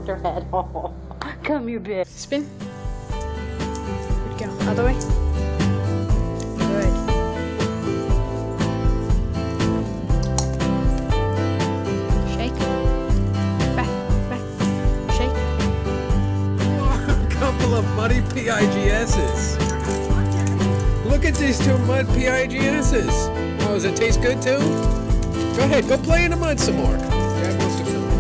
her head. Oh, come here, bitch. Spin. Good go. Other way. Good. Shake. Back. Back. Shake. A couple of muddy PIGS's. Look at these two mud PIGS's. Oh, does it taste good too? Go ahead, go play in the mud some more. Dad wants to film again.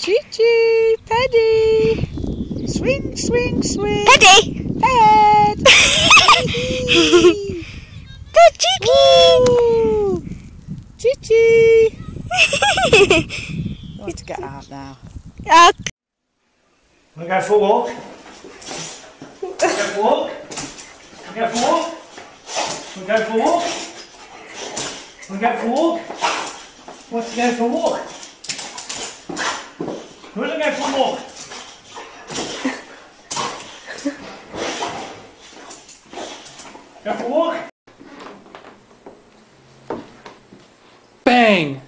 Chi-chi, Paddy. Swing, swing, swing. Paddy. Pad. The cheeky. Chi-chi. Let's get out now. Okay. Wanna go for a walk? Go for a walk? Wanna go for a walk? Wanna go for a walk? Wanna go for a walk? Wants to go for a walk? Who wants to go for a walk? Go for a walk? Bang!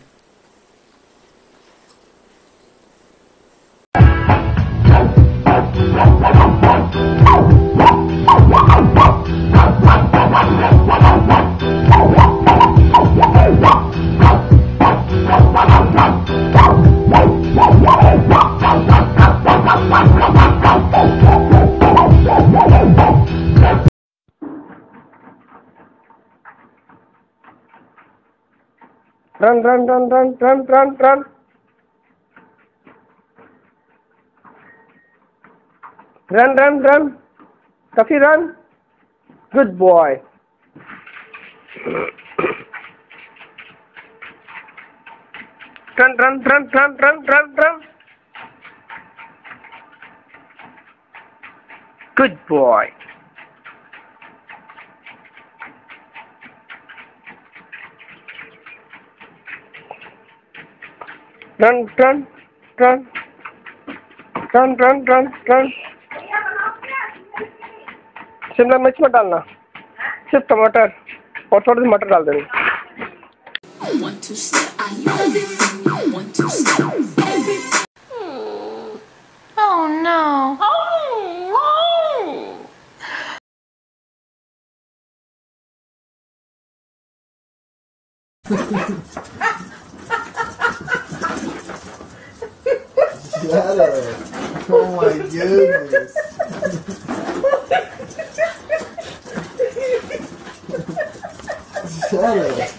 Run, run, run, run, run, run, run. Run, run, run. Tuffy, run. Good boy. Run, run, run, run, run, run, run. Good boy. Run, run, run. Run, run, run, run. Shimla मिर्च मत डालना, सिर्फ टमाटर और थोड़ी सी मटर डाल देनी. Oh no. Shut up. Oh my goodness. Shut up.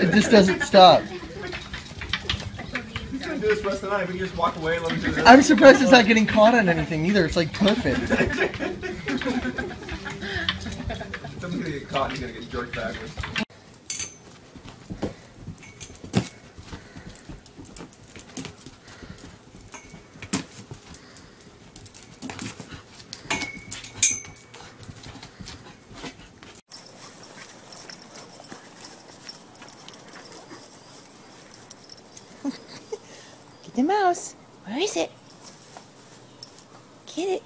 It just doesn't stop. We can do this rest of the night. We can just walk away. Let me do this. I'm surprised it's not getting caught on anything either. It's like perfect. Somebody's gonna get caught and he's gonna get jerked backwards. Get the mouse. Where is it? Get it.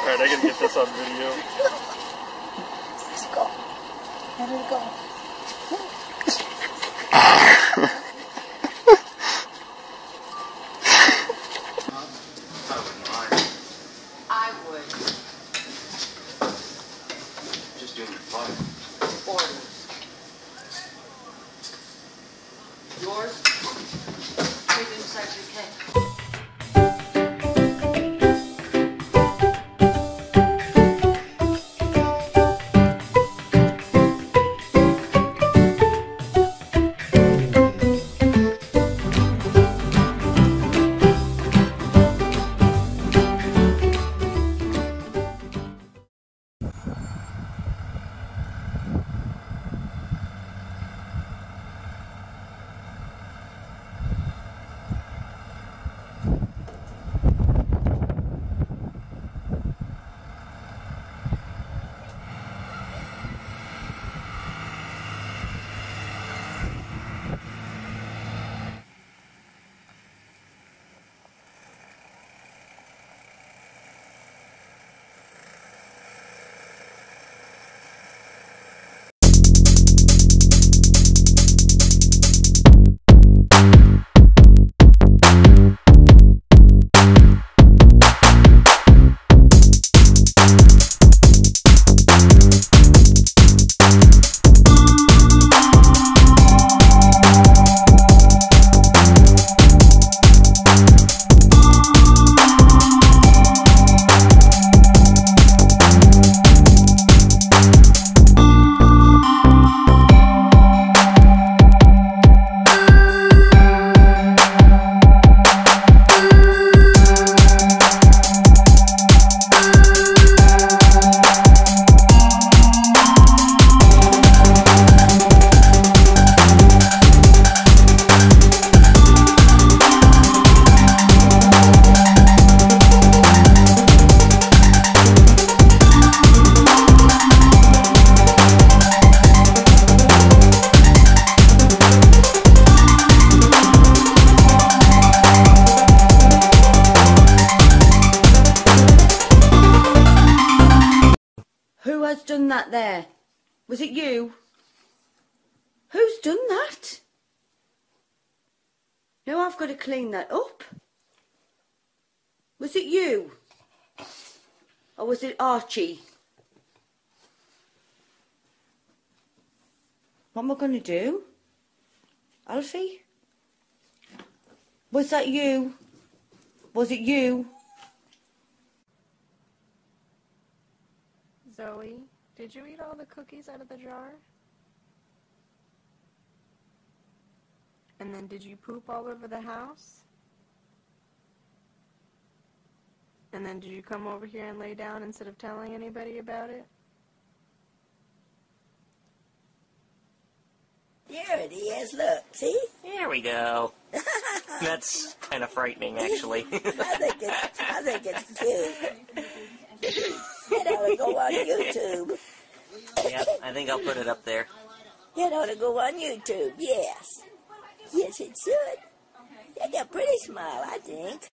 Alright, I gotta get this on video. Let's go. Let it go. I would. Just doing fun. Orders. Yours? Everything besides your cake. done that there? Was it you? Who's done that? Now I've got to clean that up. Was it you? Or was it Archie? What am I going to do? Alfie? Was that you? Was it you? Zoe, did you eat all the cookies out of the jar? And then did you poop all over the house? And then did you come over here and lay down instead of telling anybody about it? There it is, look, see? There we go. That's kind of frightening, actually. I think it's cute. It ought to go on YouTube. Yep, I think I'll put it up there. It ought to go on YouTube, yes. Yes, it should. You got a pretty smile, I think.